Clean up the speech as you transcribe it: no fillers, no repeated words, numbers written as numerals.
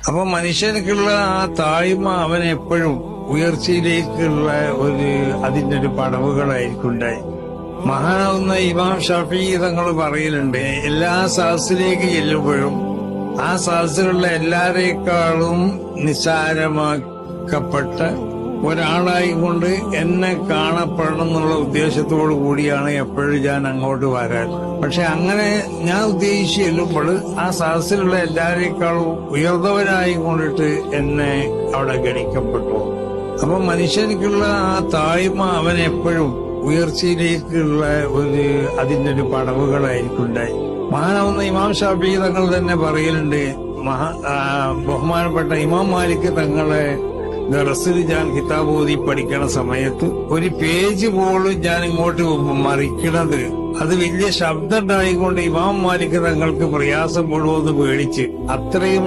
അപ്പൊ മനുഷ്യർക്കുള്ള ആ താഴ്മ അവൻ എപ്പോഴും ഉയർച്ചയിലേക്കുള്ള അതിന്റെ ഒരു പടവുകളായിരിക്കും ഉണ്ടായി. മഹാനാവുന്ന ഇമാം ഷാഫി തങ്ങൾ പറയലുണ്ട്, എല്ലാ സദസ്സിലേക്ക് ചെല്ലുമ്പോഴും ആ സദസ്സിലുള്ള എല്ലാരേക്കാളും നിസ്സാരമാക്കപ്പെട്ട ഒരാളായിക്കൊണ്ട് എന്നെ കാണപ്പെടണം എന്നുള്ള ഉദ്ദേശത്തോടു കൂടിയാണ് എപ്പോഴും ഞാൻ അങ്ങോട്ട് വരാൻ. പക്ഷെ അങ്ങനെ ഞാൻ ഉദ്ദേശിച്ച് ചെല്ലുമ്പോൾ ആ സദസ്സിലുള്ള എല്ലാരേക്കാളും ഉയർന്നവനായി കൊണ്ടിട്ട് എന്നെ അവിടെ ഗണിക്കപ്പെട്ടു. അപ്പൊ മനുഷ്യർക്കുള്ള ആ താഴ്മ അവൻ എപ്പോഴും ഉയർച്ചയിലേക്കുള്ള അതിന്റെ ഒരു പടവുകളായിരിക്കും ഉണ്ടായി. മഹാനാവുന്ന ഇമാം ഷാഫി തങ്ങൾ തന്നെ പറയലുണ്ട്, ബഹുമാനപ്പെട്ട ഇമാം മാലിക് തങ്ങളെ ദർസിൽ ഞാൻ കിതാബ് ഓതി പഠിക്കണ സമയത്ത് ഒരു പേജ് പോലും ഞാൻ ഇങ്ങോട്ട് മറിക്കണത് അത് വലിയ ശബ്ദം ഉണ്ടായിക്കൊണ്ട് ഇമാം മാലിക് തങ്ങൾക്ക് പ്രയാസപ്പെടുമെന്ന് പേടിച്ച് അത്രയും